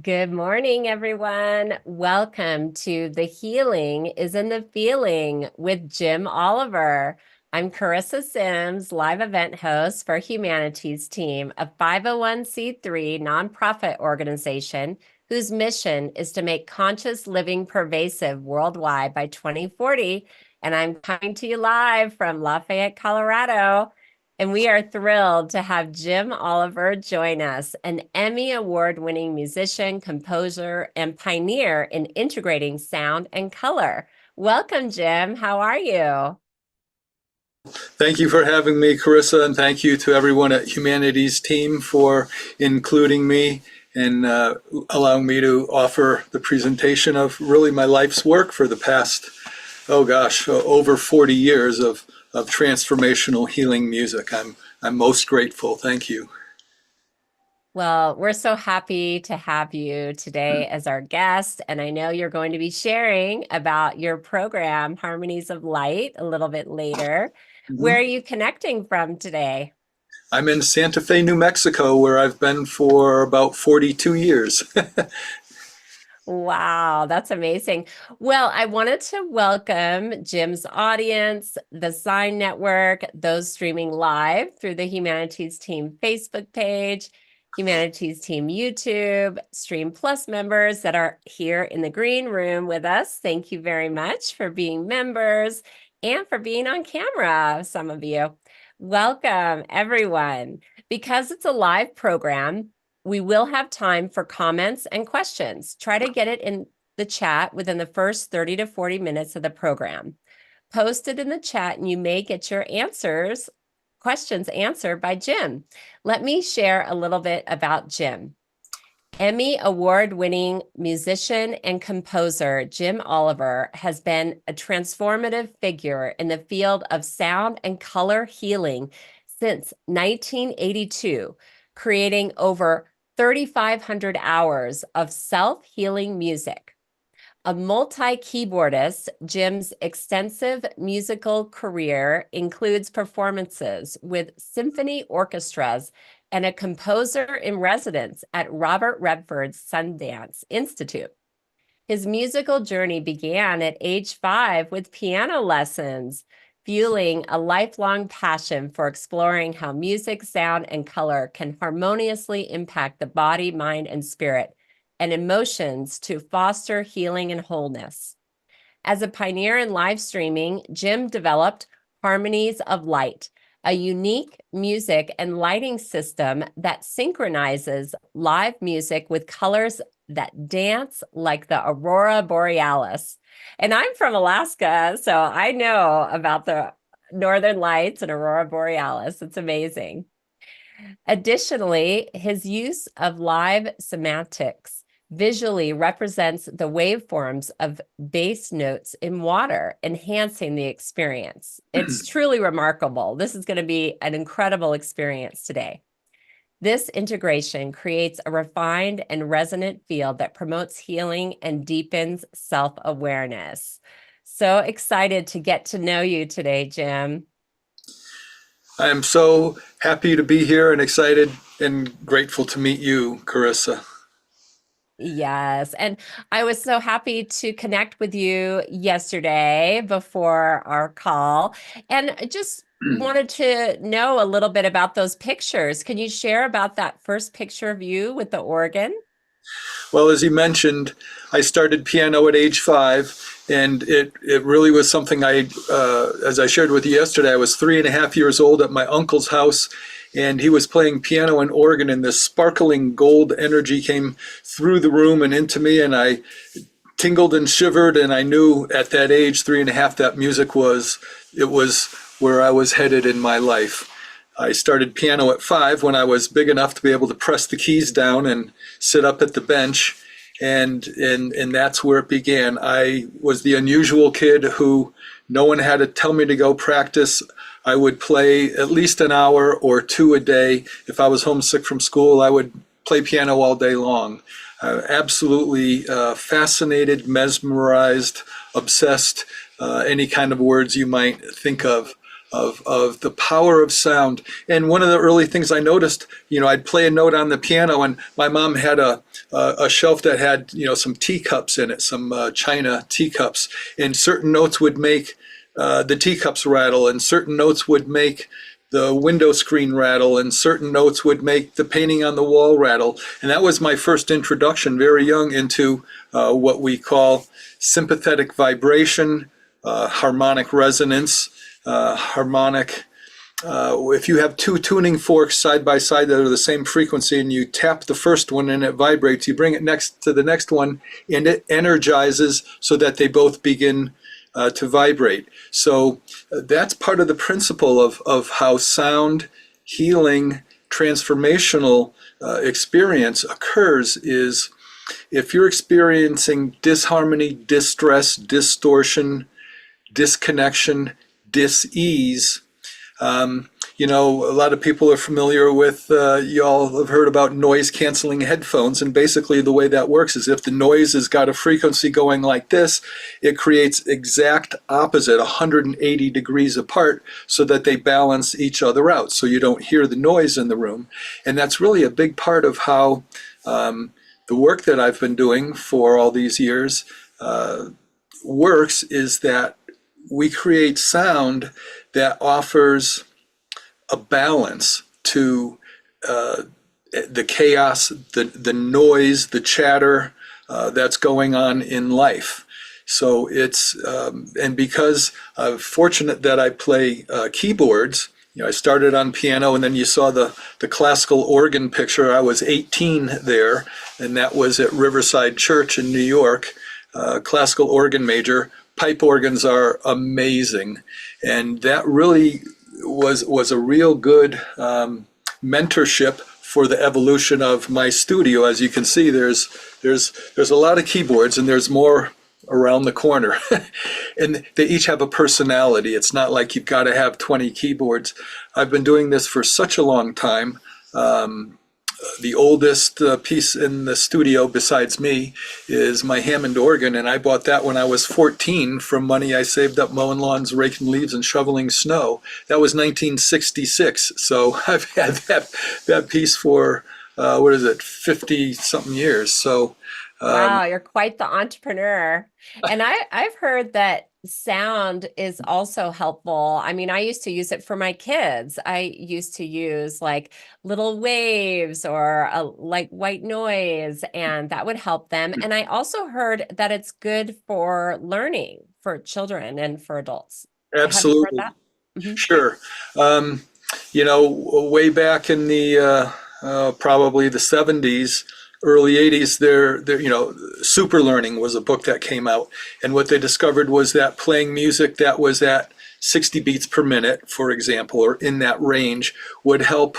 Good morning, everyone. Welcome to The Healing is in the Feeling with Jim Oliver. I'm Charissa Sims, live event host for Humanities Team, a 501c3 nonprofit organization whose mission is to make conscious living pervasive worldwide by 2040. And I'm coming to you live from Lafayette, Colorado. And we are thrilled to have Jim Oliver join us, an Emmy Award-winning musician, composer, and pioneer in integrating sound and color. Welcome, Jim. How are you? Thank you for having me, Carissa, and thank you to everyone at Humanities Team for including me and allowing me to offer the presentation of really my life's work for the past, over 40 years of transformational healing music. I'm most grateful. Thank you. Well, we're so happy to have you today as our guest, and I know you're going to be sharing about your program, Harmonies of Light, a little bit later. Where Mhm. are you connecting from today? I'm in Santa Fe, New Mexico, where I've been for about 42 years. Wow, that's amazing. Well, I wanted to welcome Jim's audience, the Sign Network, those streaming live through the Humanities Team Facebook page, Humanities Team YouTube, Stream Plus members that are here in the green room with us. Thank you very much for being members and for being on camera, some of you. Welcome, everyone. Because it's a live program, we will have time for comments and questions. Try to get it in the chat within the first 30 to 40 minutes of the program. Post it in the chat and you may get your questions answered by Jim. Let me share a little bit about Jim. Emmy Award-winning musician and composer Jim Oliver has been a transformative figure in the field of sound and color healing since 1982, creating over 3,500 hours of self-healing music. A multi-keyboardist, Jim's extensive musical career includes performances with symphony orchestras and a composer in residence at Robert Redford's Sundance Institute. His musical journey began at age 5 with piano lessons, fueling a lifelong passion for exploring how music, sound, and color can harmoniously impact the body, mind, and spirit, and emotions to foster healing and wholeness. As a pioneer in live streaming, Jim developed Harmonies of Light, a unique music and lighting system that synchronizes live music with colors that dance like the aurora borealis. And I'm from Alaska, so I know about the northern lights and aurora borealis. It's amazing. Additionally, his use of live Simatics visually represents the waveforms of bass notes in water, enhancing the experience. It's truly remarkable. This is going to be an incredible experience today. This integration creates a refined and resonant field that promotes healing and deepens self-awareness. So excited to get to know you today, Jim. I am so happy to be here and excited and grateful to meet you, Carissa. Yes. And I was so happy to connect with you yesterday before our call. And I just wanted to know a little bit about those pictures. Can you share about that first picture of you with the organ? Well, as you mentioned, I started piano at age 5, and it really was something as I shared with you yesterday, I was 3.5 years old at my uncle's house, and he was playing piano and organ, and this sparkling gold energy came through the room and into me, and I tingled and shivered, and I knew at that age, 3.5, that music was where I was headed in my life. I started piano at 5 when I was big enough to be able to press the keys down and sit up at the bench, and that's where it began. I was the unusual kid who no one had to tell me to go practice. I would play at least an hour or two a day. If I was homesick from school, I would play piano all day long. Absolutely fascinated, mesmerized, obsessed, any kind of words you might think of of the power of sound. And one of the early things I noticed, I'd play a note on the piano, and my mom had a shelf that had, some teacups in it, some china teacups, and certain notes would make the teacups rattle, and certain notes would make the window screen rattle, and certain notes would make the painting on the wall rattle. And that was my first introduction, very young, into what we call sympathetic vibration, harmonic resonance, harmonic. If you have two tuning forks side by side that are the same frequency, and you tap the first one and it vibrates, you bring it next to the next one and it energizes so that they both begin to vibrate. So that's part of the principle of how sound healing transformational experience occurs. Is if you're experiencing disharmony, distress, distortion, disconnection, dis-ease, a lot of people are familiar with, y'all have heard about noise canceling headphones. And basically the way that works is if the noise has got a frequency going like this, it creates exact opposite, 180 degrees apart, so that they balance each other out. So you don't hear the noise in the room. And that's really a big part of how the work that I've been doing for all these years works, is that we create sound that offers a balance to the chaos, the noise, the chatter that's going on in life. So it's, and because I'm fortunate that I play keyboards, I started on piano, and then you saw the classical organ picture. I was 18 there, and that was at Riverside Church in New York, classical organ major. Pipe organs are amazing, and that really was a real good mentorship for the evolution of my studio. As you can see, there's a lot of keyboards, and there's more around the corner, and they each have a personality. It's not like you've got to have 20 keyboards. I've been doing this for such a long time. The oldest piece in the studio besides me is my Hammond organ, and I bought that when I was 14 from money I saved up mowing lawns, raking leaves, and shoveling snow. That was 1966, so I've had that piece for, 50-something years. So wow, you're quite the entrepreneur. And I've heard that sound is also helpful. I mean, I used to use it for my kids. I used to use like little waves or like white noise, and that would help them. And I also heard that it's good for learning for children and for adults. Have you heard absolutely. that? Mhm. Sure. Way back in the probably the 70s, early 80s, Super Learning was a book that came out. And what they discovered was that playing music that was at 60 beats per minute, for example, or in that range, would help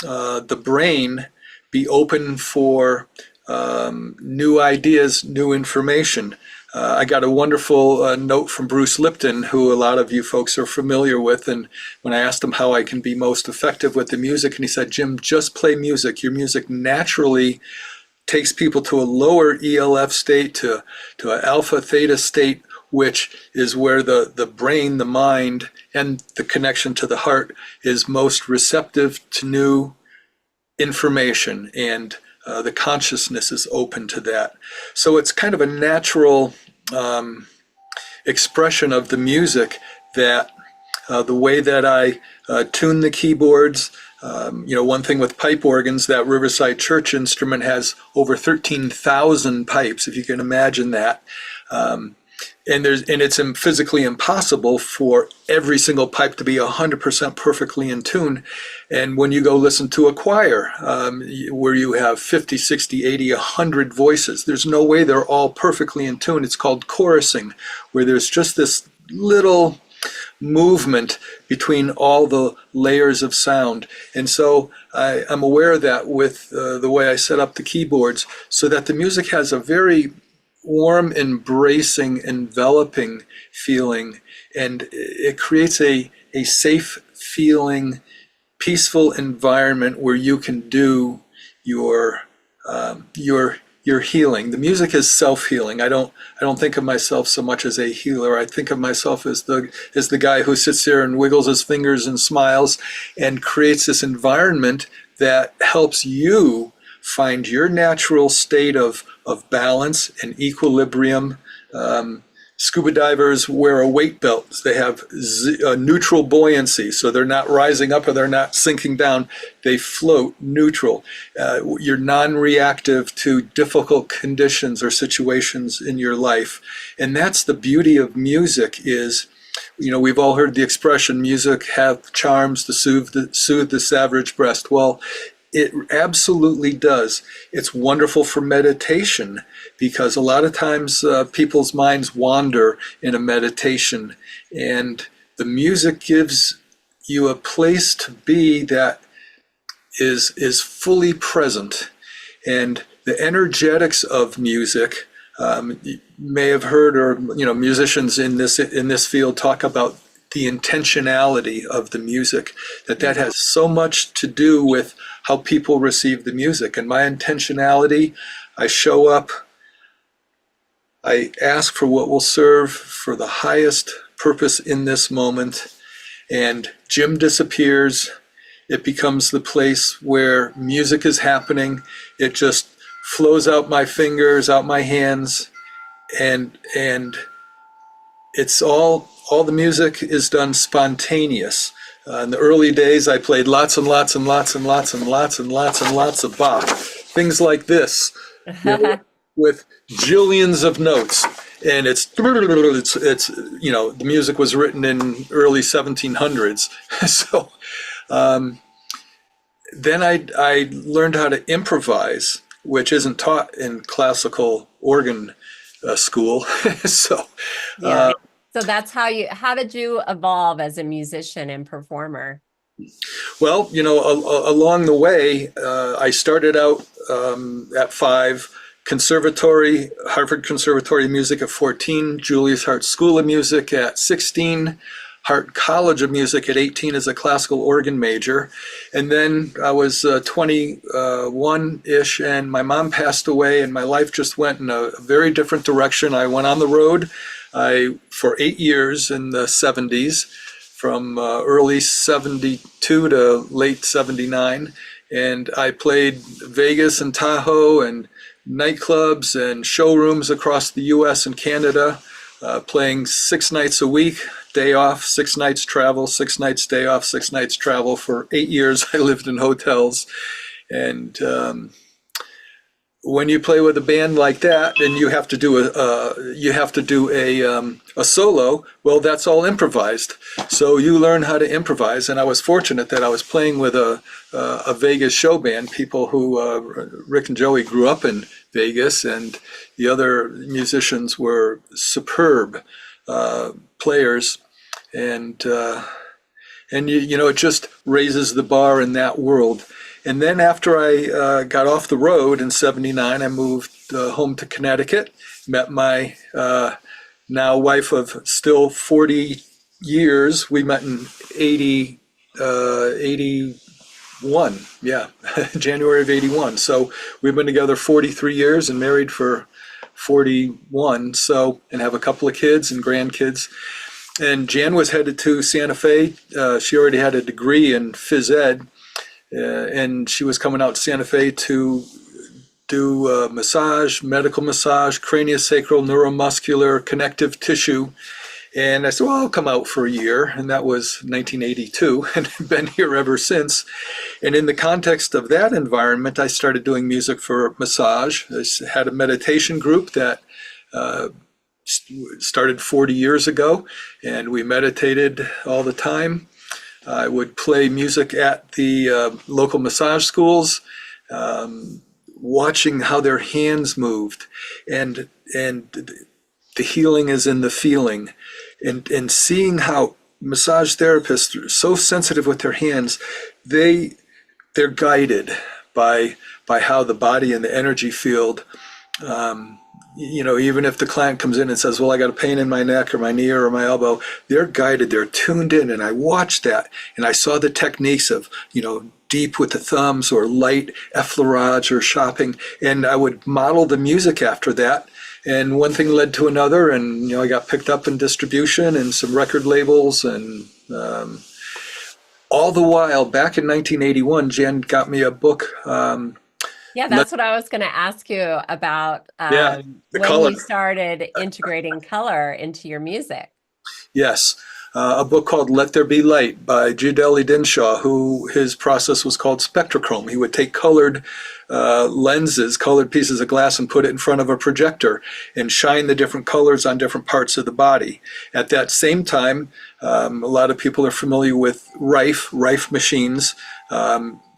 the brain be open for new ideas, new information. I got a wonderful note from Bruce Lipton, who a lot of you folks are familiar with. And when I asked him how I can be most effective with the music, and he said, Jim, just play music. Your music naturally takes people to a lower ELF state, to an alpha theta state, which is where the brain, the mind, and the connection to the heart is most receptive to new information, and the consciousness is open to that. So it's kind of a natural expression of the music that the way that I tune the keyboards. One thing with pipe organs, that Riverside Church instrument has over 13,000 pipes, if you can imagine that. And it's physically impossible for every single pipe to be 100% perfectly in tune. And when you go listen to a choir, where you have 50, 60, 80, 100 voices, there's no way they're all perfectly in tune. It's called chorusing, where there's just this little movement between all the layers of sound. And so I'm aware that with the way I set up the keyboards, so that the music has a very warm, embracing, enveloping feeling, and it creates a safe feeling, peaceful environment where you can do your you're healing. The music is self-healing. I don't think of myself so much as a healer. I think of myself as the guy who sits there and wiggles his fingers and smiles and creates this environment that helps you find your natural state of balance and equilibrium. Scuba divers wear a weight belt. They have neutral buoyancy, so they're not rising up or they're not sinking down. They float neutral. You're non-reactive to difficult conditions or situations in your life. And that's the beauty of music is, we've all heard the expression, music hath charms to soothe the savage breast. Well, it absolutely does. It's wonderful for meditation because a lot of times people's minds wander in a meditation, and the music gives you a place to be that is fully present. And the energetics of music, you may have heard, or musicians in this field talk about the intentionality of the music, that has so much to do with how people receive the music. And my intentionality, I show up, I ask for what will serve for the highest purpose in this moment, and Jim disappears. It becomes the place where music is happening. It just flows out my fingers, out my hands, and it's all the music is done spontaneous. In the early days, I played lots and lots and lots and lots and lots and lots and lots of Bach, things like this, with jillions of notes. And it's the music was written in early 1700s. So then I learned how to improvise, which isn't taught in classical organ school. So. Yeah. So that's how did you evolve as a musician and performer? Well, along the way, I started out at 5, Harvard Conservatory of Music at 14, Julius Hart School of Music at 16, Hart College of Music at 18 as a classical organ major. And then I was 21-ish, and my mom passed away, and my life just went in a very different direction. I went on the road for 8 years in the 70s, from early 72 to late 79. And I played Vegas and Tahoe and nightclubs and showrooms across the US and Canada, playing 6 nights a week, day off, 6 nights travel, 6 nights day off, 6 nights travel. For 8 years, I lived in hotels. And when you play with a band like that, and you have to do a solo, well, that's all improvised. So you learn how to improvise. And I was fortunate that I was playing with a Vegas show band, people who Rick and Joey grew up in Vegas, and the other musicians were superb players, and it just raises the bar in that world. And then after I got off the road in 79, I moved home to Connecticut, met my now wife of still 40 years. We met in 81, January of 81. So we've been together 43 years and married for 41, and have a couple of kids and grandkids. And Jan was headed to Santa Fe. She already had a degree in phys ed. And she was coming out to Santa Fe to do massage, medical massage, craniosacral, neuromuscular, connective tissue. And I said, well, I'll come out for a year. And that was 1982, and I've been here ever since. And in the context of that environment, I started doing music for massage. I had a meditation group that started 40 years ago, and we meditated all the time. I would play music at the local massage schools, watching how their hands moved, and the healing is in the feeling, and seeing how massage therapists are so sensitive with their hands. They're guided by how the body and the energy field even if the client comes in and says, well, I got a pain in my neck or my knee or my elbow, they're guided, they're tuned in. And I watched that and I saw the techniques of, deep with the thumbs or light effleurage or shopping. And I would model the music after that. And one thing led to another. And, I got picked up in distribution and some record labels. And all the while, back in 1981, Jan got me a book. Yeah, that's what I was going to ask you about when color. you started integrating color into your music. Yes. A book called Let There Be Light by Giudelli Dinshaw, who his process was called spectrochrome. He would take colored lenses, colored pieces of glass, and put it in front of a projector and shine the different colors on different parts of the body. At that same time, a lot of people are familiar with Rife machines,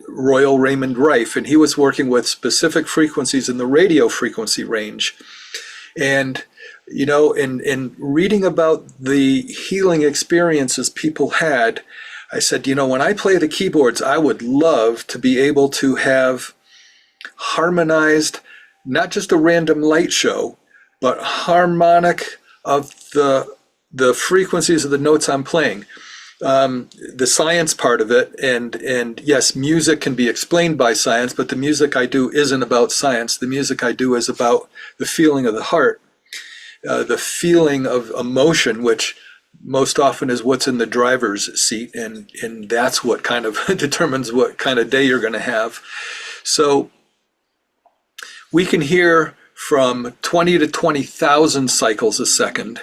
Royal Raymond Rife, and he was working with specific frequencies in the radio frequency range. And in reading about the healing experiences people had, I said, when I play the keyboards, I would love to be able to have harmonized, not just a random light show, but harmonic of the frequencies of the notes I'm playing. The science part of it, and yes, music can be explained by science, but the music I do isn't about science. The music I do is about the feeling of the heart. The feeling of emotion, which most often is what's in the driver's seat, and that's what kind of determines what kind of day you're going to have. So we can hear from 20 to 20,000 cycles a second.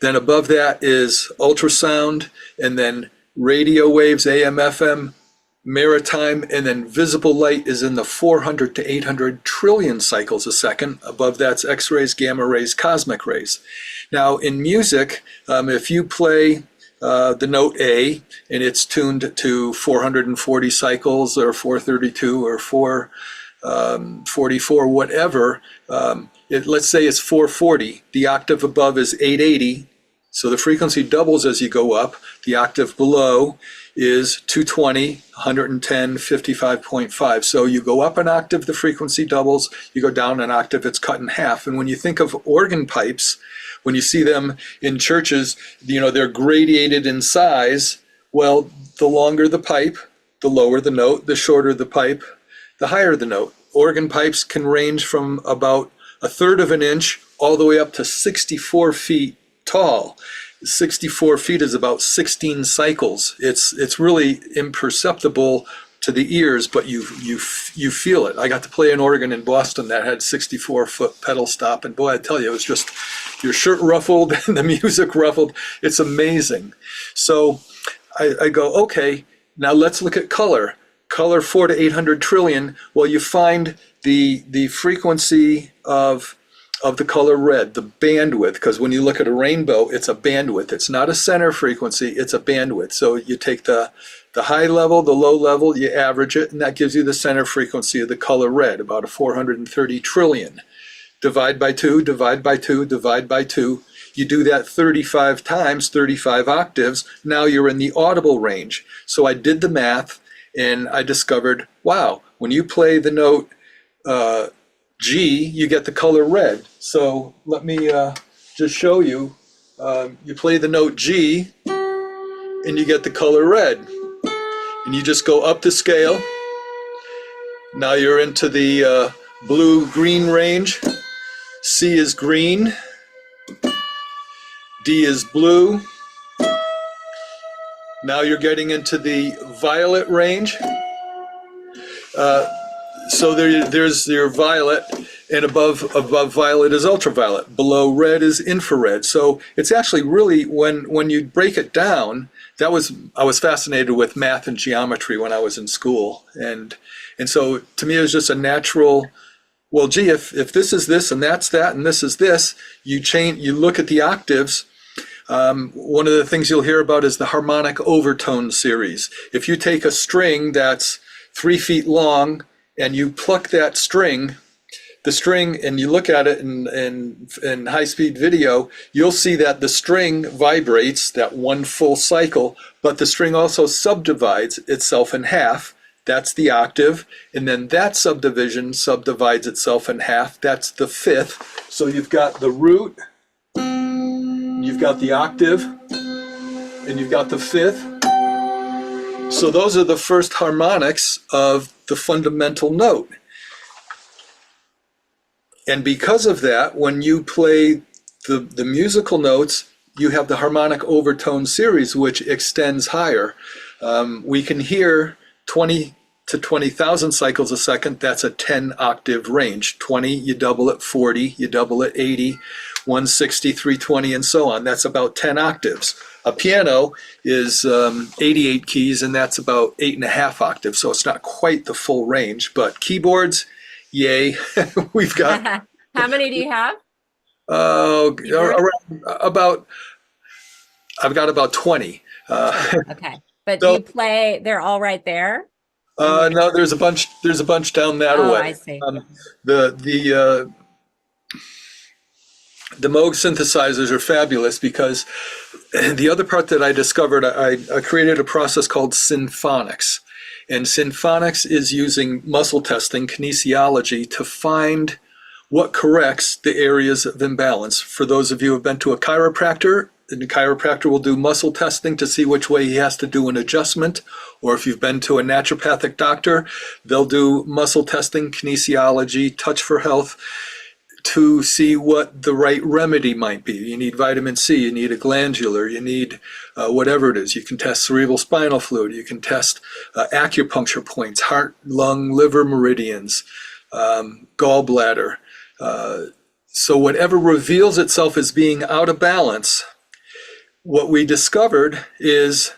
Then above that is ultrasound, and then radio waves, AM, FM, maritime, and then visible light is in the 400 to 800 trillion cycles a second. Above that's X-rays, gamma rays, cosmic rays. Now in music, if you play the note A and it's tuned to 440 cycles or 432 or 444, whatever, let's say it's 440, the octave above is 880. So the frequency doubles as you go up. The octave below is 220, 110, 55.5. So you go up an octave, the frequency doubles. You go down an octave, it's cut in half. And when you think of organ pipes, when you see them in churches, they're gradated in size. Well, the longer the pipe, the lower the note. The shorter the pipe, the higher the note. Organ pipes can range from about a third of an inch all the way up to 64 feet tall. 64 feet is about 16 cycles. It's really imperceptible to the ears, but you feel it. I got to play an organ in Boston that had 64-foot pedal stop, and boy, I tell you, it was just your shirt ruffled and the music ruffled. It's amazing. So I go, okay, now let's look at color. Color 4 to 800 trillion. Well, you find the frequency of the color red, the bandwidth, because when you look at a rainbow, it's a bandwidth. It's not a center frequency, it's a bandwidth. So you take the high level, the low level, you average it, and that gives you the center frequency of the color red, about a 430 trillion. Divide by 2, divide by 2, divide by 2. You do that 35 times, 35 octaves, now you're in the audible range. So I did the math, and I discovered, wow, when you play the note G, you get the color red. So let me just show you. You play the note G, and you get the color red. And you just go up the scale. Now you're into the blue-green range. C is green. D is blue. Now you're getting into the violet range. So there's your violet, and above violet is ultraviolet. Below red is infrared. So it's actually really, when you break it down, I was fascinated with math and geometry when I was in school, and so to me it was just a natural. Well, gee, if this is this and that's that and this is this, you look at the octaves. One of the things you'll hear about is the harmonic overtone series. If you take a string that's 3 feet long and you pluck that string, and you look at it in high-speed video, you'll see that the string vibrates that one full cycle, but the string also subdivides itself in half. That's the octave. And then that subdivision subdivides itself in half. That's the fifth. So you've got the root, you've got the octave, and you've got the fifth. So those are the first harmonics of the fundamental note. And because of that, when you play the musical notes, you have the harmonic overtone series, which extends higher. We can hear 20 to 20,000 cycles a second. That's a 10 octave range. 20, you double it, 40, you double it, 80, 160, 320, and so on. That's about 10 octaves. A piano is 88 keys, and that's about 8.5 octaves. So it's not quite the full range, but keyboards, yay. We've got. How many do you have? Around about, I've got about 20. Okay. But do you play, they're all right there? No, there's a bunch down that way. I see. The Moog synthesizers are fabulous because the other part that I discovered, I created a process called phonics. And phonics is using muscle testing, kinesiology, to find what corrects the areas of imbalance. For those of you who have been to a chiropractor, the chiropractor will do muscle testing to see which way he has to do an adjustment. Or if you've been to a naturopathic doctor, they'll do muscle testing, kinesiology, touch for health, to see what the right remedy might be. You need vitamin C, you need a glandular, you need whatever it is. You can test cerebral spinal fluid, you can test acupuncture points, heart, lung, liver meridians, gallbladder. So whatever reveals itself as being out of balance, what we discovered is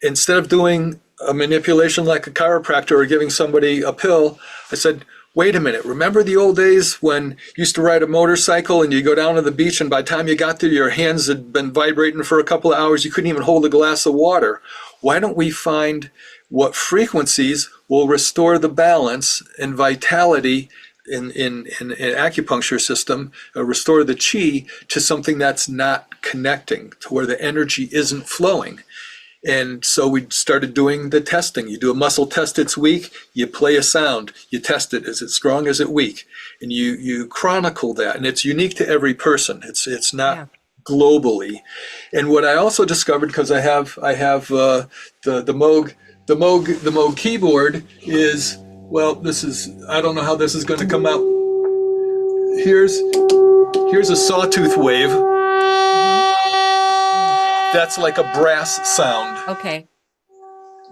instead of doing a manipulation like a chiropractor or giving somebody a pill, I said, wait a minute, remember the old days when you used to ride a motorcycle and you go down to the beach and by the time you got there, your hands had been vibrating for a couple of hours, you couldn't even hold a glass of water. Why don't we find what frequencies will restore the balance and vitality in an acupuncture system, restore the chi to something that's not connecting, to where the energy isn't flowing. And so we started doing the testing. You do a muscle test, it's weak, you play a sound, you test it, is it strong, is it weak? And you chronicle that, and it's unique to every person. It's not globally. And what I also discovered, because I have the Moog keyboard is, well, this is, I don't know how this is going to come out. Here's a sawtooth wave. That's like a brass sound. Okay.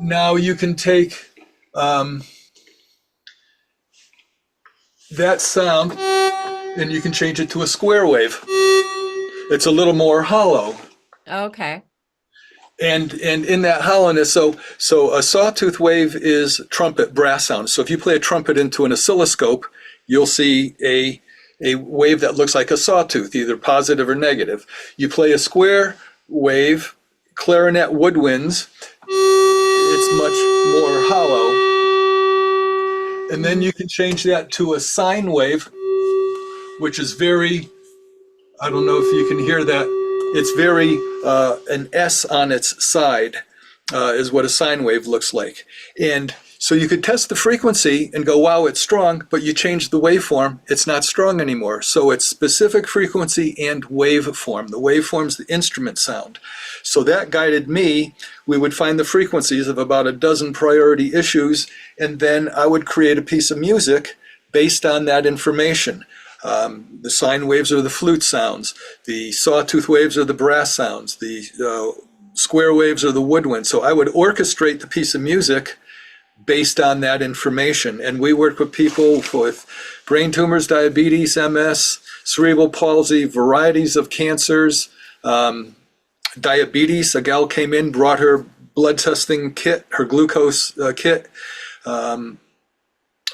Now you can take that sound and you can change it to a square wave. It's a little more hollow. Okay. And in that hollowness, so a sawtooth wave is trumpet brass sound. So if you play a trumpet into an oscilloscope, you'll see a wave that looks like a sawtooth, either positive or negative. You play a square wave, clarinet woodwinds, it's much more hollow. And then you can change that to a sine wave, which is very, I don't know if you can hear that. It's very, an S on its side is what a sine wave looks like. And so you could test the frequency and go, wow, it's strong, but you change the waveform, it's not strong anymore. So it's specific frequency and waveform. The waveform's the instrument sound. So that guided me. We would find the frequencies of about a dozen priority issues, and then I would create a piece of music based on that information. The sine waves are the flute sounds. The sawtooth waves are the brass sounds. The square waves are the woodwind. So I would orchestrate the piece of music based on that information. And we work with people with brain tumors, diabetes, MS, cerebral palsy, varieties of cancers, diabetes. A gal came in, brought her blood testing kit, her glucose kit.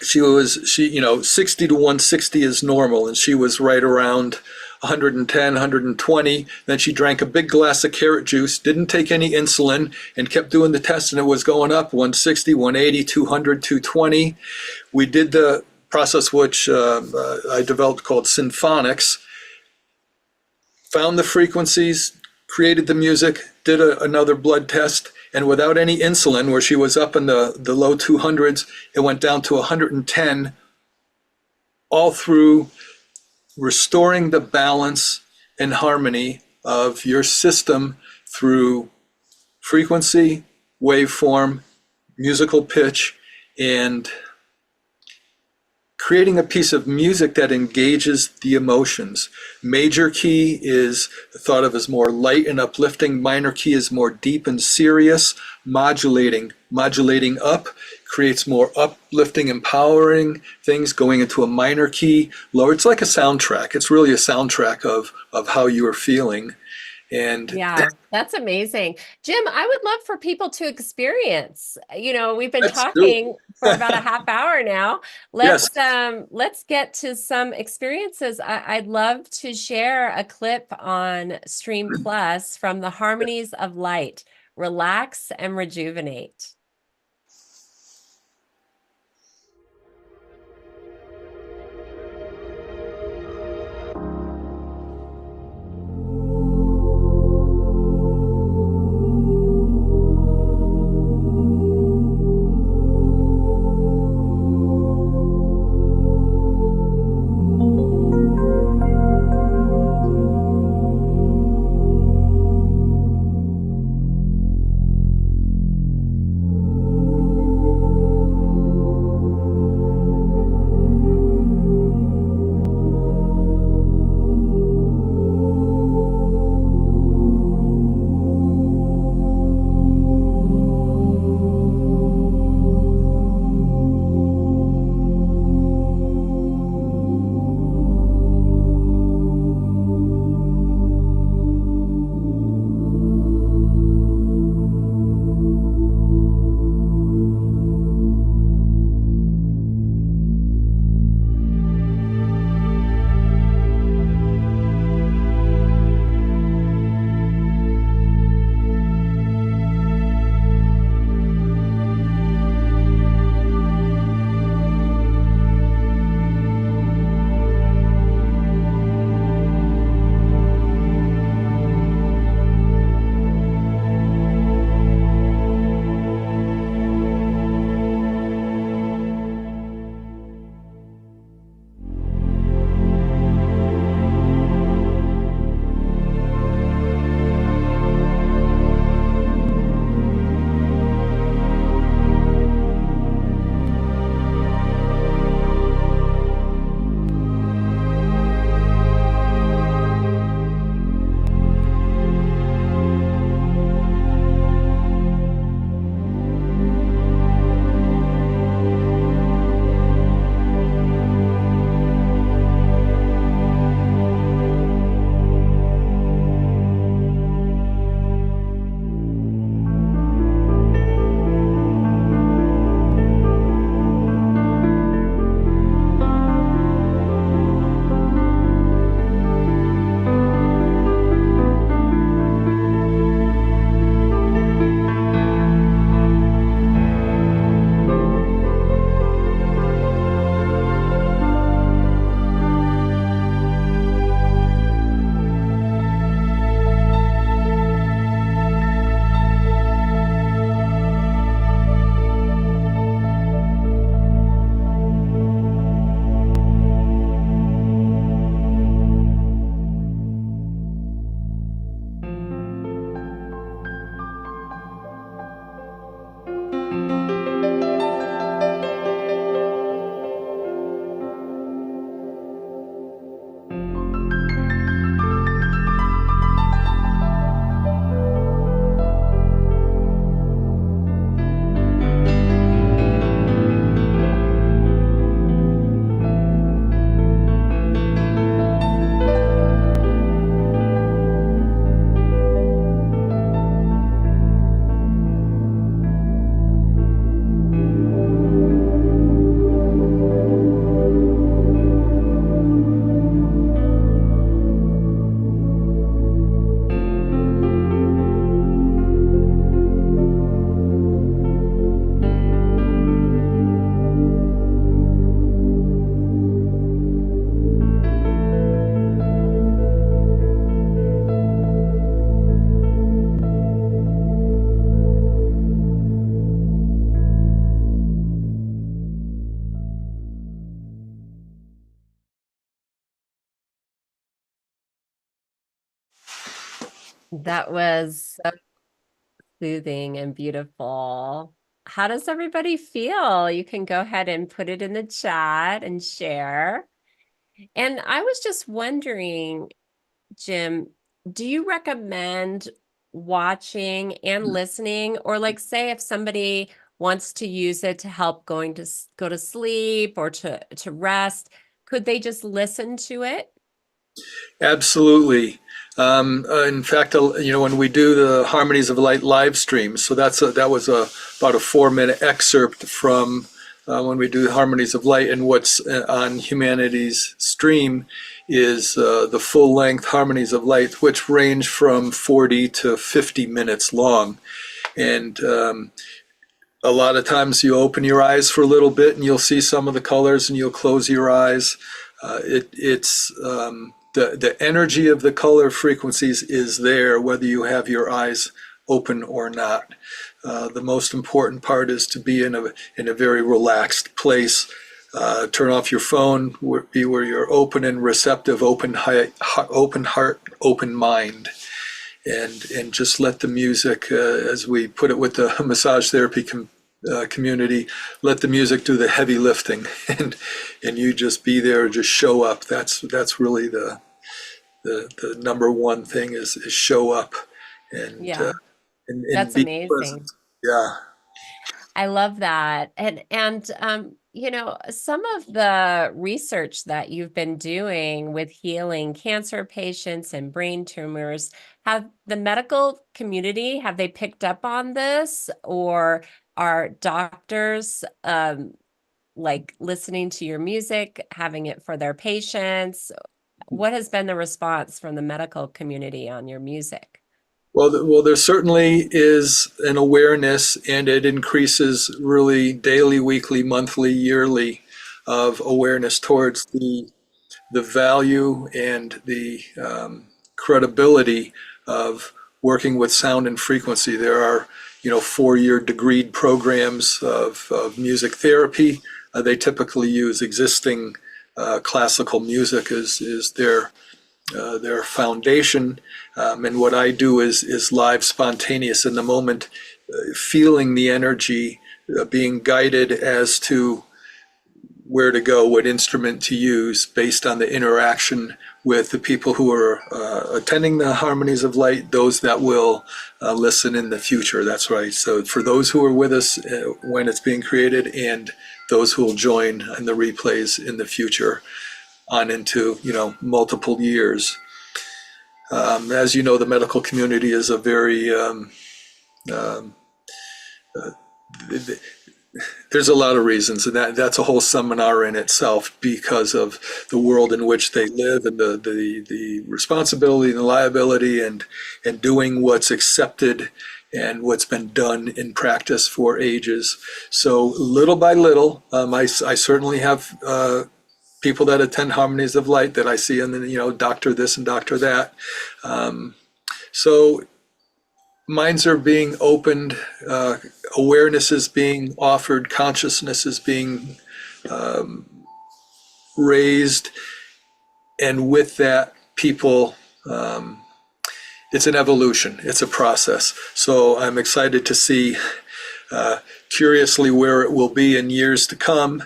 She 60 to 160 is normal, and she was right around 110, 120. Then she drank a big glass of carrot juice, didn't take any insulin, and kept doing the test, and it was going up 160, 180, 200, 220. We did the process which I developed called phonics, found the frequencies, created the music, did another blood test, And without any insulin, where she was up in the low 200s, it went down to 110, all through restoring the balance and harmony of your system through frequency, waveform, musical pitch, and creating a piece of music that engages the emotions. Major key is thought of as more light and uplifting. Minor key is more deep and serious. Modulating up creates more uplifting, empowering things. Going into a minor key, lower. It's like a soundtrack. It's really a soundtrack of how you are feeling. And yeah, that's amazing. Jim, I would love for people to experience. We've been talking for about a half hour now. Let's get to some experiences. I'd love to share a clip on Stream Plus from the Harmonies of Light. Relax and rejuvenate. That was so soothing and beautiful. How does everybody feel? You can go ahead and put it in the chat and share. And I was just wondering, Jim, do you recommend watching and listening, or like say if somebody wants to use it to help go to sleep or to rest, could they just listen to it? Absolutely. In fact, when we do the Harmonies of Light live stream, so that was about a 4-minute excerpt from when we do Harmonies of Light, and what's on Humanity's stream is the full length Harmonies of Light, which range from 40 to 50 minutes long. And a lot of times you open your eyes for a little bit and you'll see some of the colors, and you'll close your eyes. It's the energy of the color frequencies is there whether you have your eyes open or not. The most important part is to be in a very relaxed place. Turn off your phone. Be where you're open and receptive, open heart, open mind, and just let the music, as we put it with the massage therapy community, let the music do the heavy lifting, and you just be there, just show up. That's really the number one thing is show up and Yeah, and that's be present. amazing. Yeah. I love that. And you know, some of the research that you've been doing with healing cancer patients and brain tumors, have the medical community, have they picked up on this, or are doctors like listening to your music, having it for their patients? What has been the response from the medical community on your music? Well, there certainly is an awareness, and it increases really daily, weekly, monthly, yearly, of awareness towards the value and the credibility of working with sound and frequency. There are, 4-year degreed programs of music therapy. They typically use existing classical music as their foundation. And what I do is live, spontaneous, in the moment, feeling the energy, being guided as to where to go, what instrument to use based on the interaction with the people who are attending the Harmonies of Light, those that will listen in the future. That's right. So for those who are with us when it's being created, and those who will join in the replays in the future on into, multiple years. As you know, the medical community is a very there's a lot of reasons, and that's a whole seminar in itself, because of the world in which they live, and the responsibility and the liability, and doing what's accepted and what's been done in practice for ages. So little by little, I certainly have people that attend Harmonies of Light that I see, and then, doctor this and doctor that. So minds are being opened, awareness is being offered, consciousness is being raised, and with that, people, it's an evolution, it's a process. So I'm excited to see, curiously, where it will be in years to come,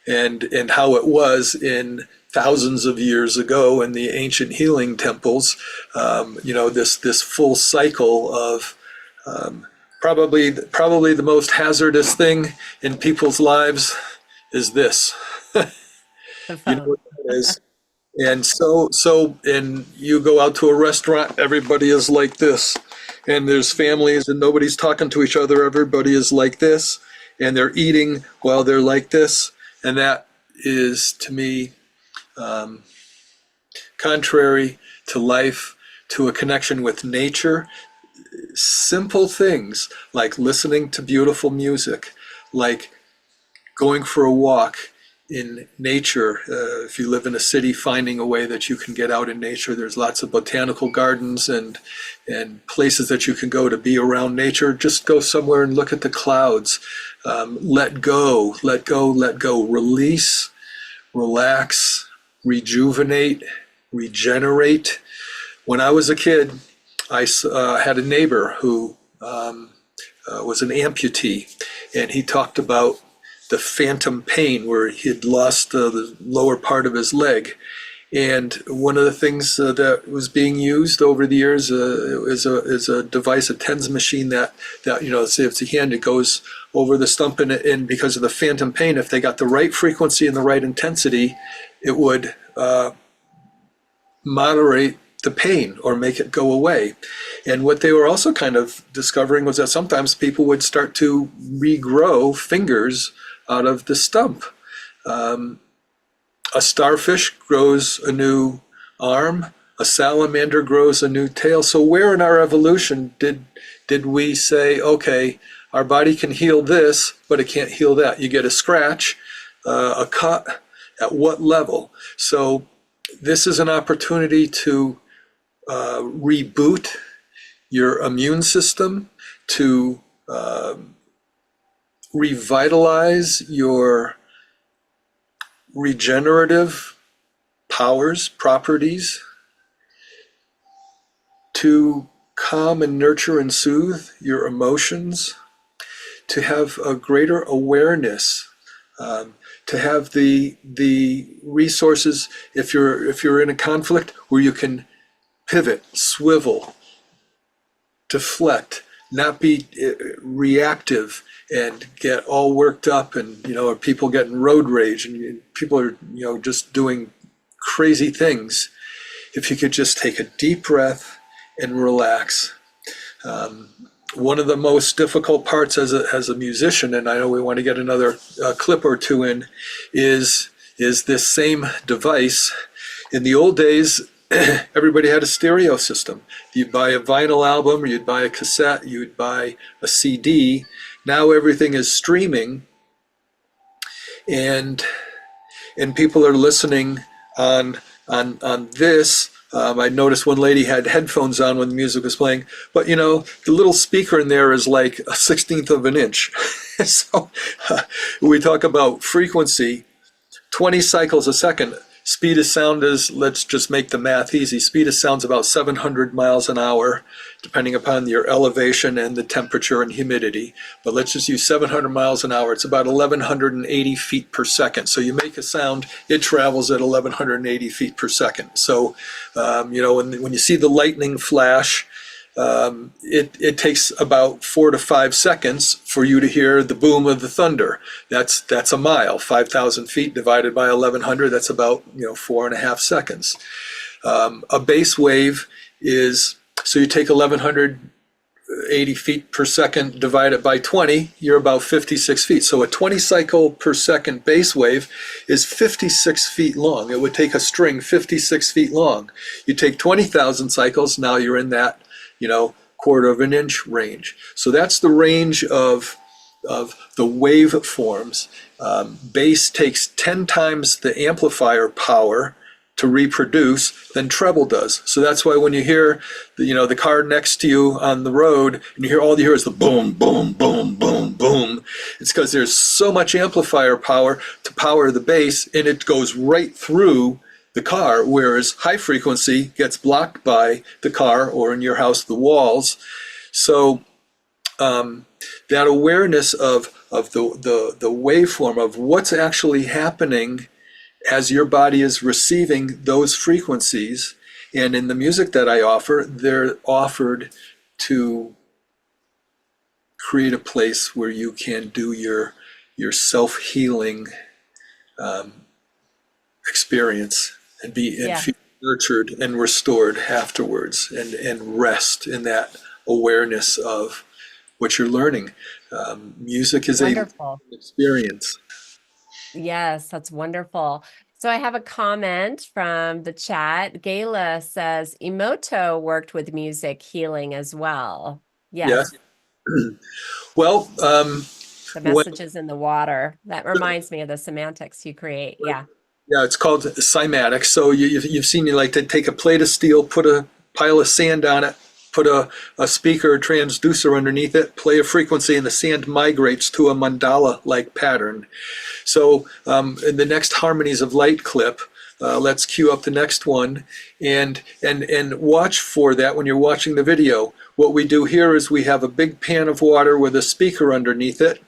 and how it was in thousands of years ago in the ancient healing temples. This full cycle of probably the most hazardous thing in people's lives is this. The You know phone. what that is. And you go out to a restaurant, everybody is like this. And there's families and nobody's talking to each other, everybody is like this. And they're eating while they're like this. And that is, to me, contrary to life, to a connection with nature. Simple things like listening to beautiful music, like going for a walk in nature. If you live in a city, finding a way that you can get out in nature. There's lots of botanical gardens and places that you can go to be around nature. Just go somewhere and look at the clouds. Let go, let go, let go. Release, relax, rejuvenate, regenerate. When I was a kid, had a neighbor who was an amputee, and he talked about the phantom pain where he had lost the lower part of his leg. And one of the things that was being used over the years is a device, a TENS machine that say if it's a hand, it goes over the stump, and because of the phantom pain, if they got the right frequency and the right intensity, it would moderate the pain or make it go away. And what they were also kind of discovering was that sometimes people would start to regrow fingers out of the stump. A starfish grows a new arm, a salamander grows a new tail. So where in our evolution did we say, okay, our body can heal this, but it can't heal that? You get a scratch, a cut, at what level? So this is an opportunity to reboot your immune system, to revitalize your regenerative powers, properties, to calm and nurture and soothe your emotions, to have a greater awareness, to have the resources if you're in a conflict where you can pivot, swivel, deflect, not be reactive and get all worked up, and are people getting road rage, and people are just doing crazy things. If you could just take a deep breath and relax. One of the most difficult parts as a musician, and I know we want to get another clip or two in, is this same device. In the old days, everybody had a stereo system. You'd buy a vinyl album, or you'd buy a cassette, you'd buy a CD. Now everything is streaming, and people are listening on this. I noticed one lady had headphones on when the music was playing, but the little speaker in there is like a 1/16 of an inch. So we talk about frequency, 20 cycles a second. Speed of sound is, let's just make the math easy. Speed of sound is about 700 miles an hour, depending upon your elevation and the temperature and humidity. But let's just use 700 miles an hour. It's about 1,180 feet per second. So you make a sound, it travels at 1,180 feet per second. So, when you see the lightning flash, it takes about 4 to 5 seconds for you to hear the boom of the thunder. That's a mile. 5,000 feet divided by 1,100. That's about 4.5 seconds. A bass wave is, so you take 1,180 feet per second, divide it by 20. You're about 56 feet. So a 20 cycle per second bass wave is 56 feet long. It would take a string 56 feet long. You take 20,000 cycles. Now you're in that 1/4 of an inch range. So that's the range of the wave forms. Bass takes 10 times the amplifier power to reproduce than treble does. So that's why when you hear the car next to you on the road, and all you hear is the boom, boom, boom, boom, boom. It's because there's so much amplifier power to power the bass, and it goes right through the car, whereas high frequency gets blocked by the car, or in your house, the walls. So that awareness of the waveform of what's actually happening as your body is receiving those frequencies. And in the music that I offer, they're offered to create a place where you can do your self-healing experience and feel nurtured and restored afterwards, and rest in that awareness of what you're learning. Music is Wonderful. an experience. Yes, that's wonderful. So I have a comment from the chat. Gayla says Emoto worked with music healing as well. Yes. Yeah. Well, The messages in the water. That reminds me of the semantics you create. Yeah. Yeah, it's called Simatic. So you've seen, you like to take a plate of steel, put a pile of sand on it, put a speaker or transducer underneath it, play a frequency, and the sand migrates to a mandala-like pattern. So in the next Harmonies of Light clip, Let's cue up the next one and watch for that when you're watching the video. What we do here is we have a big pan of water with a speaker underneath it,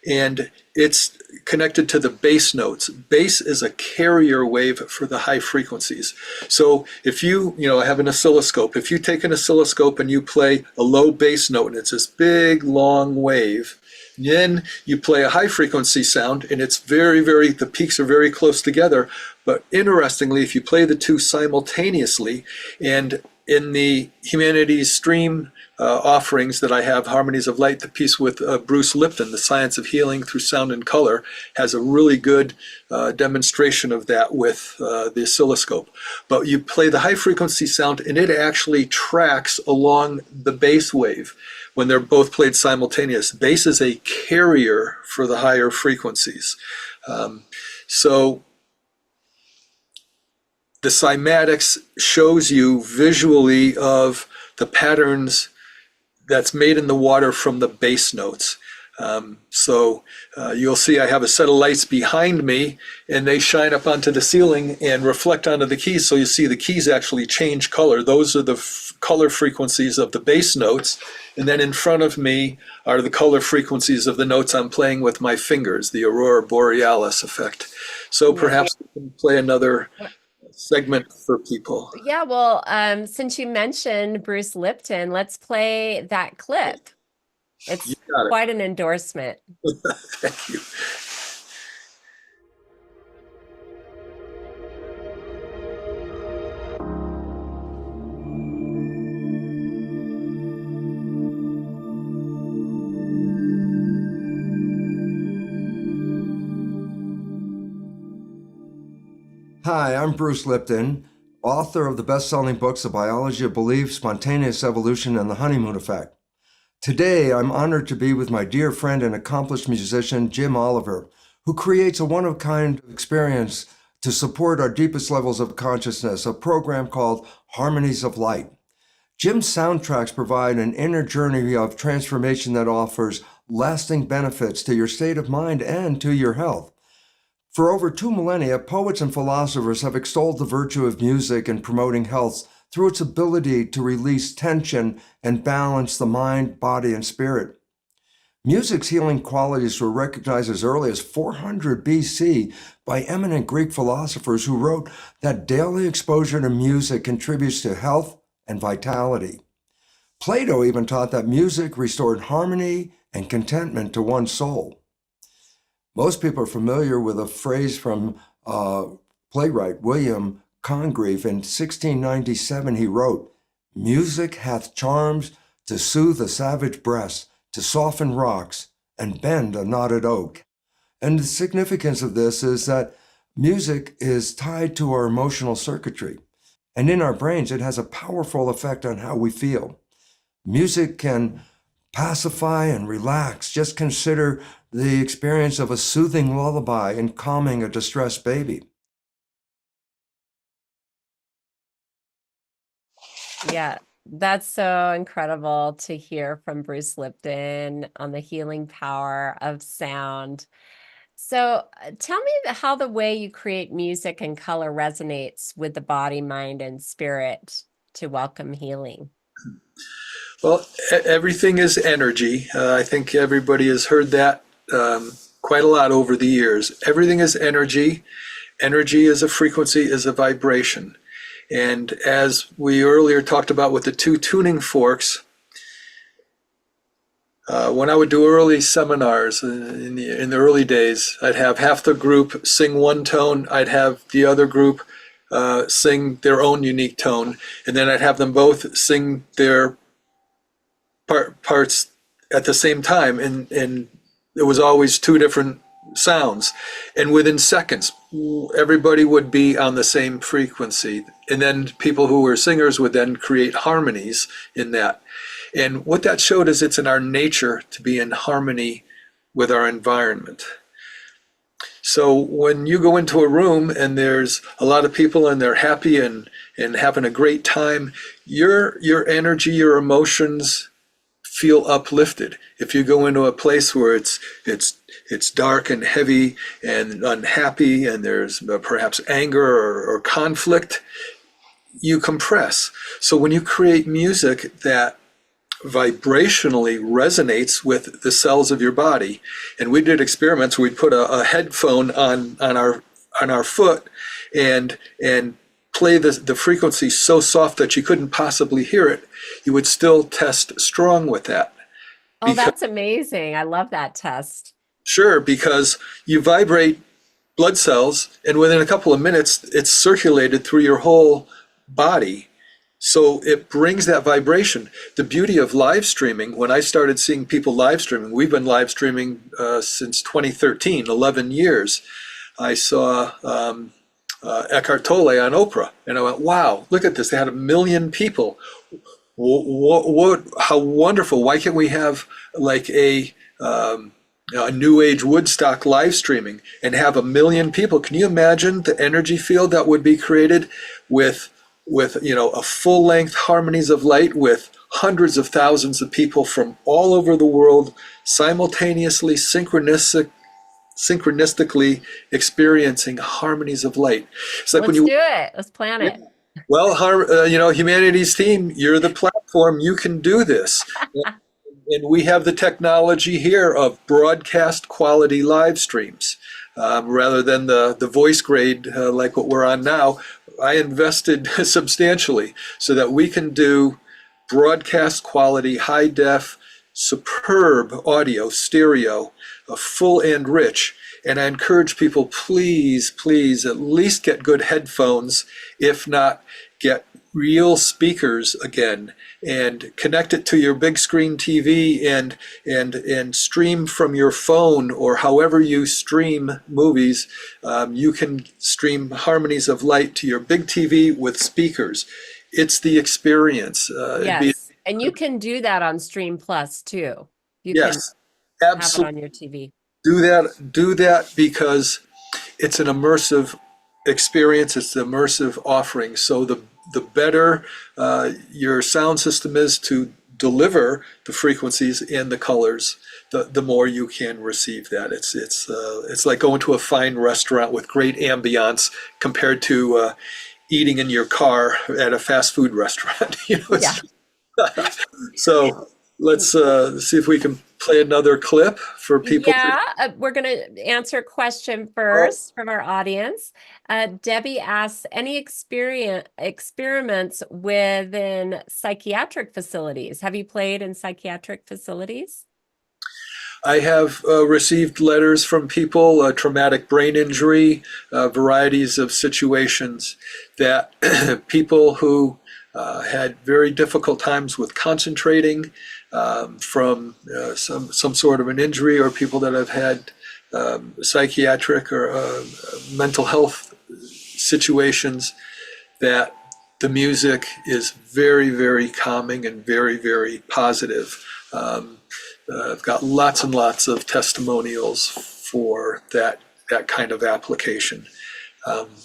and it's connected to the bass notes. Bass is a carrier wave for the high frequencies. So if you have an oscilloscope, if you take an oscilloscope and you play a low bass note and it's this big long wave, then you play a high frequency sound and it's the peaks are very close together. But interestingly, if you play the two simultaneously, and in the Humanities Stream offerings that I have, Harmonies of Light, the piece with Bruce Lipton, The Science of Healing Through Sound and Color, has a really good demonstration of that with the oscilloscope. But you play the high frequency sound and it actually tracks along the bass wave when they're both played simultaneous. Bass is a carrier for the higher frequencies. So the cymatics shows you visually of the patterns that's made in the water from the bass notes. You'll see I have a set of lights behind me and they shine up onto the ceiling and reflect onto the keys. So you see the keys actually change color. Those are the color frequencies of the bass notes. And then in front of me are the color frequencies of the notes I'm playing with my fingers, the aurora borealis effect. So perhaps we can play another segment for people. Yeah, well, since you mentioned Bruce Lipton, let's play that clip. It's quite an endorsement. Thank you. Hi, I'm Bruce Lipton, author of the best-selling books The Biology of Belief, Spontaneous Evolution, and The Honeymoon Effect. Today, I'm honored to be with my dear friend and accomplished musician, Jim Oliver, who creates a one-of-a-kind experience to support our deepest levels of consciousness, a program called Harmonies of Light. Jim's soundtracks provide an inner journey of transformation that offers lasting benefits to your state of mind and to your health. For over 2 millennia, poets and philosophers have extolled the virtue of music in promoting health through its ability to release tension and balance the mind, body, and spirit. Music's healing qualities were recognized as early as 400 BC by eminent Greek philosophers who wrote that daily exposure to music contributes to health and vitality. Plato even taught that music restored harmony and contentment to one's soul. Most people are familiar with a phrase from playwright William Congreve. In 1697, he wrote, "Music hath charms to soothe a savage breast, to soften rocks, and bend a knotted oak." And the significance of this is that music is tied to our emotional circuitry. And in our brains, it has a powerful effect on how we feel. Music can pacify and relax. Just consider the experience of a soothing lullaby in calming a distressed baby. Yeah, that's so incredible to hear from Bruce Lipton on the healing power of sound. So tell me how the way you create music and color resonates with the body, mind, and spirit to welcome healing. Well, everything is energy. I think everybody has heard that quite a lot over the years. Everything is energy. Energy is a frequency, is a vibration. And as we earlier talked about with the 2 tuning forks, when I would do early seminars in the early days, I'd have half the group sing one tone, I'd have the other group sing their own unique tone, and then I'd have them both sing their parts at the same time, and it was always 2 different sounds, and within seconds everybody would be on the same frequency, and then people who were singers would then create harmonies in that. And what that showed is it's in our nature to be in harmony with our environment. So when you go into a room and there's a lot of people and they're happy and having a great time, your energy, your emotions feel uplifted. If you go into a place where it's dark and heavy and unhappy, and there's perhaps anger or conflict, you compress. So when you create music that vibrationally resonates with the cells of your body, and we did experiments where we'd put a headphone on our foot and play the frequency so soft that you couldn't possibly hear it, you would still test strong with that. Oh, that's amazing. I love that test. Sure, because you vibrate blood cells, and within a couple of minutes, it's circulated through your whole body. So it brings that vibration. The beauty of live streaming, when I started seeing people live streaming, we've been live streaming since 2013, 11 years. I saw Eckhart Tolle on Oprah, and I went, wow, look at this. They had 1 million people. How wonderful. Why can't we have like a New Age Woodstock live streaming and have 1 million people? Can you imagine the energy field that would be created with a full-length Harmonies of Light with hundreds of thousands of people from all over the world simultaneously, synchronistically experiencing Harmonies of Light? It's like Let's do it. Let's plan it. Well, Humanities Team, you're the platform. You can do this. And we have the technology here of broadcast quality live streams rather than the voice grade like what we're on now. I invested substantially so that we can do broadcast quality, high def, superb audio, stereo, full and rich. And I encourage people, please, please, at least get good headphones, if not get real speakers again, and connect it to your big screen TV and stream from your phone, or however you stream movies. You can stream Harmonies of Light to your big TV with speakers. It's the experience. Yes, and you can do that on Stream Plus too. You yes, can absolutely. have it on your TV. Do that because it's an immersive experience. It's the immersive offering. So the better your sound system is to deliver the frequencies and the colors, the more you can receive that. It's like going to a fine restaurant with great ambiance compared to eating in your car at a fast food restaurant. So let's see if we can play another clip for people. Yeah, we're going to answer a question first from our audience. Debbie asks, any experiments within psychiatric facilities? Have you played in psychiatric facilities? I have received letters from people, traumatic brain injury, varieties of situations that people who had very difficult times with concentrating from some sort of an injury, or people that have had psychiatric or mental health situations, that the music is very, very calming and very, very positive. I've got lots and lots of testimonials for that kind of application.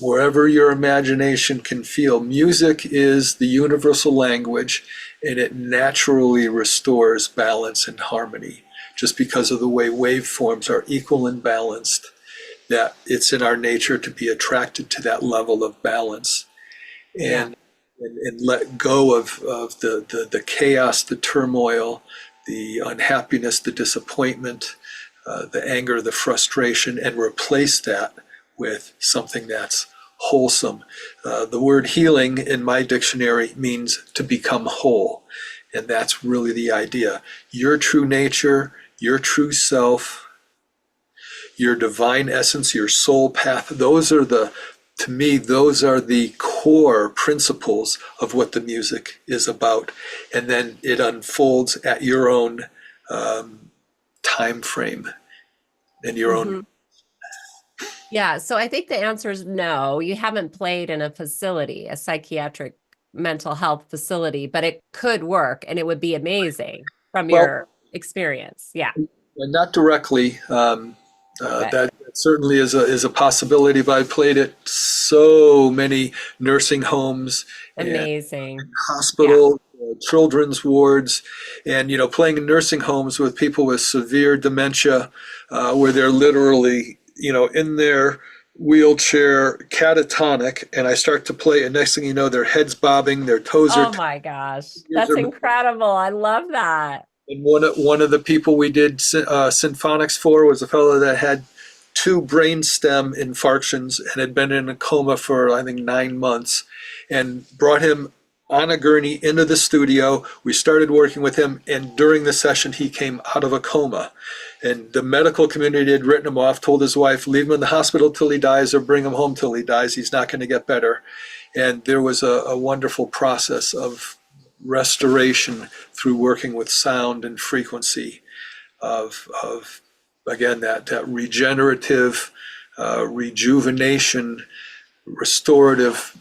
Wherever your imagination can feel, music is the universal language, and it naturally restores balance and harmony just because of the way waveforms are equal and balanced, that it's in our nature to be attracted to that level of balance and let go of the chaos, the turmoil, the unhappiness, the disappointment, the anger, the frustration, and replace that with something that's wholesome. The word healing in my dictionary means to become whole. And that's really the idea. Your true nature, your true self, your divine essence, your soul path, to me, those are the core principles of what the music is about. And then it unfolds at your own time frame and your own. Yeah, so I think the answer is no. You haven't played in a facility, a psychiatric mental health facility, but it could work and it would be amazing from your experience. Yeah. Not directly. That certainly is a possibility, but I played at so many nursing homes, amazing, and hospitals, children's wards, and playing in nursing homes with people with severe dementia, where they're literally in their wheelchair catatonic, and I start to play, and next thing you know, their head's bobbing, their toes Oh are my gosh, ears that's are incredible. I love that. and one of the people we did symphonics for was a fellow that had two brainstem infarctions and had been in a coma for, I think, 9 months, and brought him on a gurney into the studio. We started working with him, and during the session, he came out of a coma. And the medical community had written him off, told his wife, leave him in the hospital till he dies or bring him home till he dies. He's not going to get better. And there was a wonderful process of restoration through working with sound and frequency of again, that regenerative, rejuvenation, restorative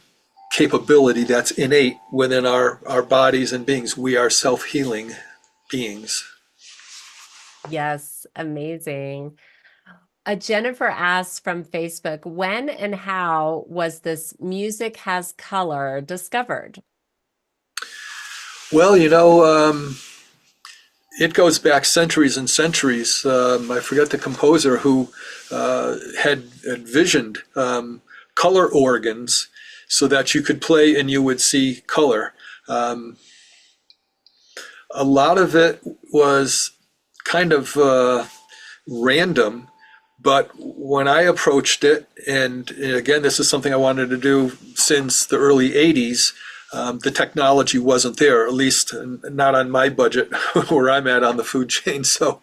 capability that's innate within our bodies and beings. We are self-healing beings. Yes, amazing. Jennifer asks from Facebook, when and how was this music has color discovered? Well, it goes back centuries and centuries. I forget the composer who had envisioned color organs so that you could play and you would see color. A lot of it was kind of random, but when I approached it, and again, this is something I wanted to do since the early 80s, the technology wasn't there, at least not on my budget where I'm at on the food chain. So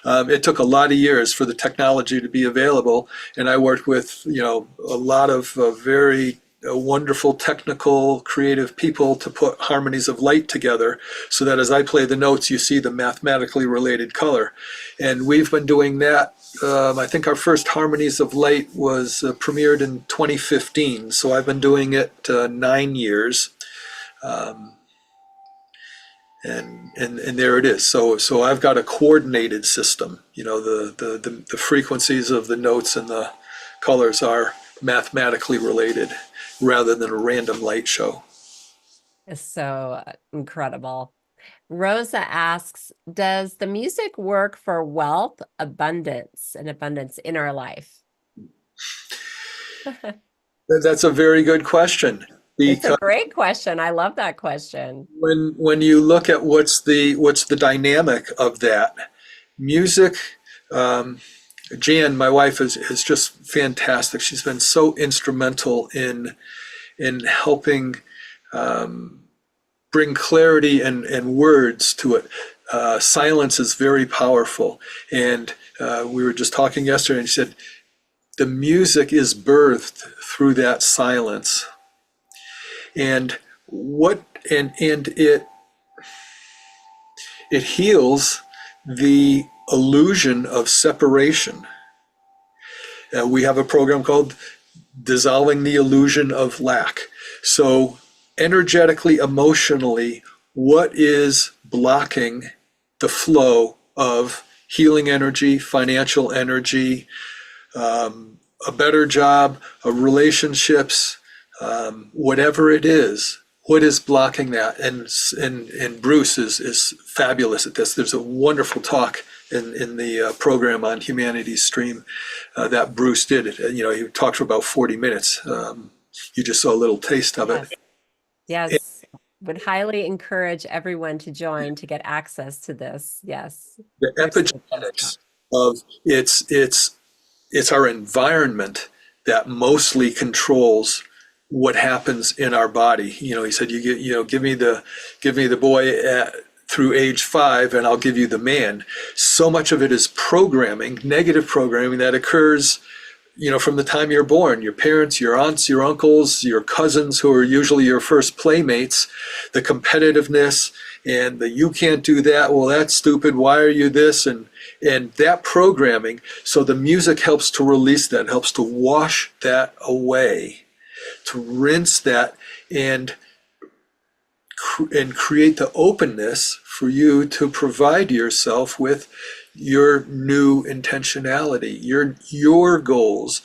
it took a lot of years for the technology to be available. And I worked with, a lot of very wonderful technical, creative people to put Harmonies of Light together so that as I play the notes, you see the mathematically related color. And we've been doing that. I think our first Harmonies of Light was premiered in 2015. So I've been doing it 9 years. And there it is. So I've got a coordinated system. The frequencies of the notes and the colors are mathematically related rather than a random light show. It's so incredible. Rosa asks, does the music work for wealth, abundance in our life? That's a very good question. It's a great question. I love that question. When you look at what's the dynamic of that, music, Jan, my wife, is just fantastic. She's been so instrumental in helping bring clarity and words to it. Silence is very powerful. And we were just talking yesterday, and she said, the music is birthed through that silence. And it heals the illusion of separation. We have a program called Dissolving the Illusion of Lack. So energetically, emotionally, what is blocking the flow of healing energy, financial energy, a better job, relationships, whatever it is, what is blocking that? And Bruce is fabulous at this. There's a wonderful talk in the program on Humanity's Stream that Bruce did. He talked for about 40 minutes. You just saw a little taste of it. Yes. Would highly encourage everyone to join to get access to this. Yes. The epigenetics of it's our environment that mostly controls what happens in our body. He said, give me the boy through age 5 and I'll give you the man. So much of it is programming, negative programming that occurs, from the time you're born. Your parents, your aunts, your uncles, your cousins, who are usually your first playmates, the competitiveness and the you can't do that, well, that's stupid, why are you this? And that programming. So the music helps to release that, helps to wash that away, to rinse that and create the openness for you to provide yourself with your new intentionality, your goals.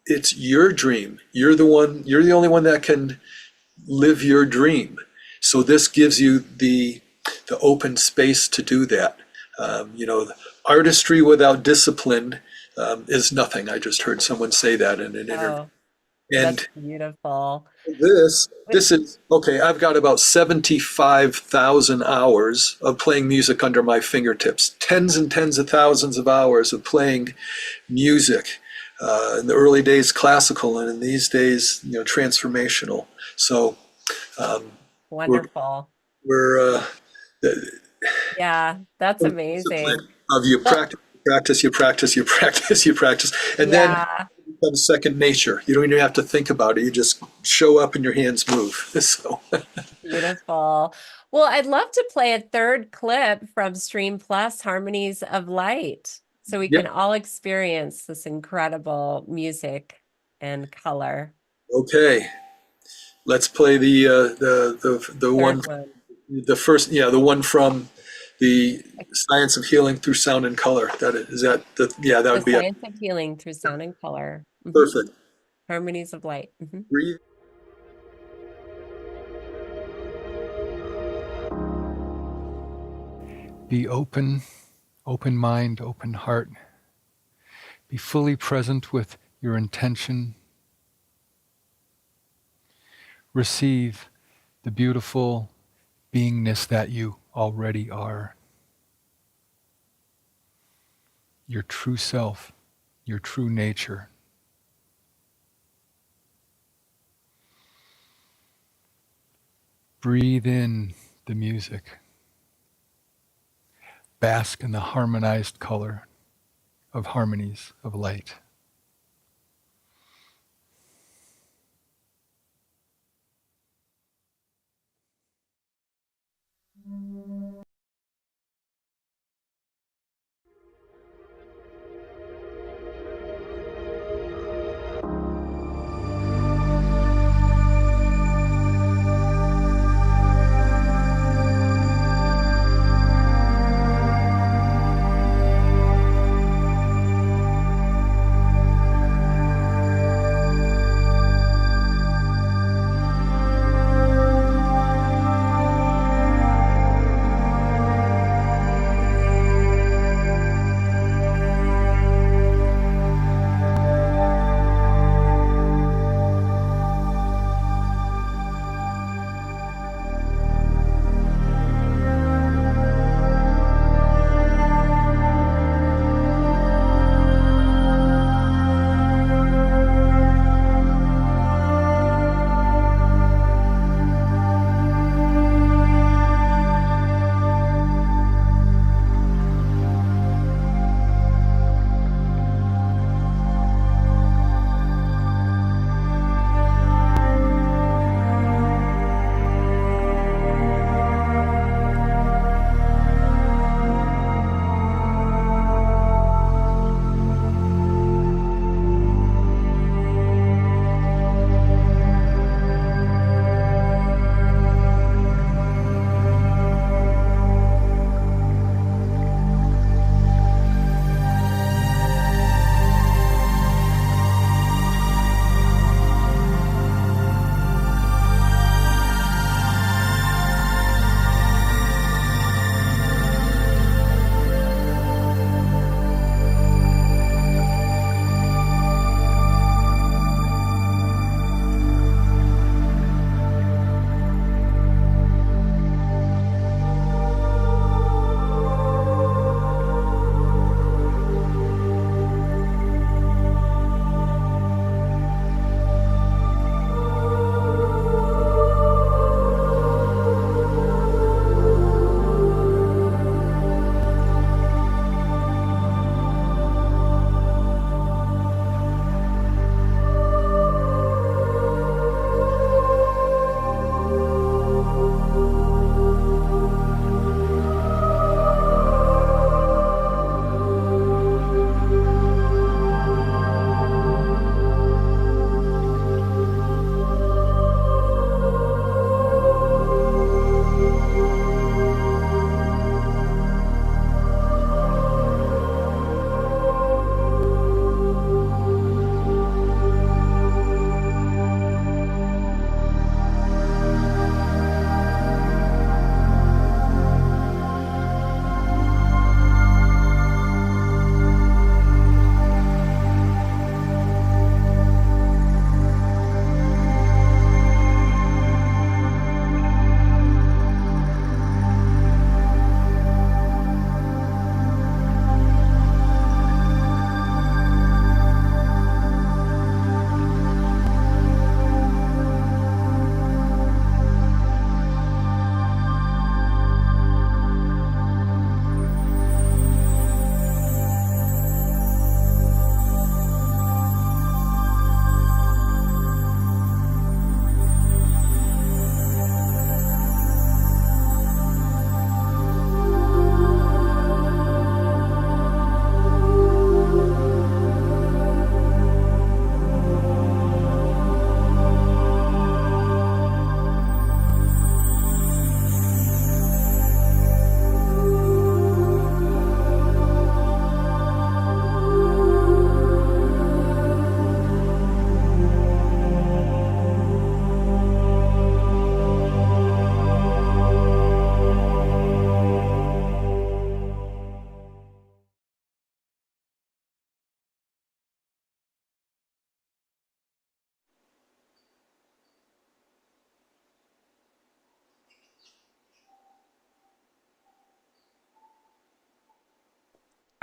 It's your dream. You're the only one that can live your dream. So this gives you the open space to do that. Artistry without discipline is nothing. I just heard someone say that in an interview. Oh, And that's beautiful. this is okay. I've got about 75,000 hours of playing music under my fingertips. Tens and tens of thousands of hours of playing music. In the early days, classical, and in these days, transformational. So Wonderful. we're Yeah, that's amazing. of you practice, you practice, and then Yeah, it becomes second nature. You don't even have to think about it. You just show up and your hands move. So beautiful. Well, I'd love to play a third clip from Stream Plus, Harmonies of Light, so we Yep. can all experience this incredible music and color. okay, let's play the one, Third one. the first, the one from the Science of Healing Through Sound and Color. That The would be it. Science of Healing Through Sound and Color. Mhm. Perfect. Harmonies of Light. Mhm. Breathe. Be open mind, open heart. Be fully present with your intention. Receive the beautiful beingness that you already are. Your true self, your true nature. Breathe in the music. Bask in the harmonized color of harmonies of light.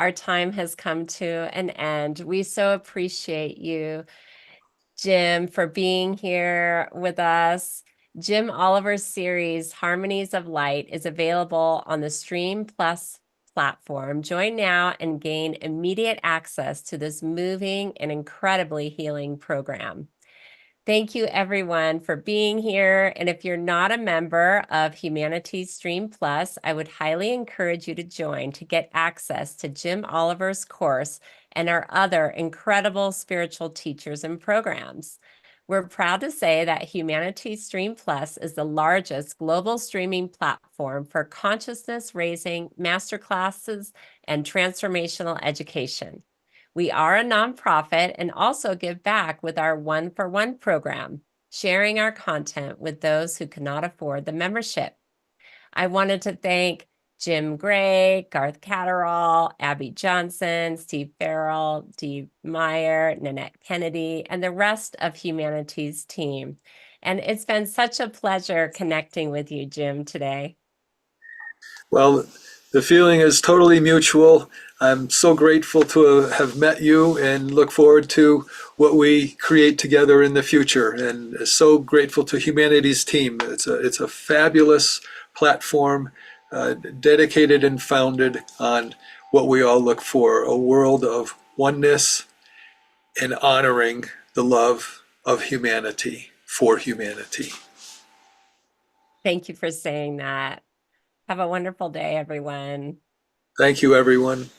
our time has come to an end. We so appreciate you, Jim, for being here with us. Jim Oliver's series, Harmonies of Light, is available on the Stream Plus platform. Join now and gain immediate access to this moving and incredibly healing program. Thank you, everyone, for being here. And if you're not a member of Humanities Stream Plus, I would highly encourage you to join to get access to Jim Oliver's course and our other incredible spiritual teachers and programs. We're proud to say that Humanities Stream Plus is the largest global streaming platform for consciousness-raising masterclasses and transformational education. We are a nonprofit and also give back with our one-for-one program, sharing our content with those who cannot afford the membership. I wanted to thank Jim Gray, Garth Catterall, Abby Johnson, Steve Farrell, Dee Meyer, Nanette Kennedy, and the rest of Humanities team. And it's been such a pleasure connecting with you, Jim, today. Well, the feeling is totally mutual. I'm so grateful to have met you and look forward to what we create together in the future. And so grateful to Humanities team. It's a fabulous platform, dedicated and founded on what we all look for, a world of oneness and honoring the love of humanity for humanity. Thank you for saying that. Have a wonderful day, everyone. Thank you, everyone.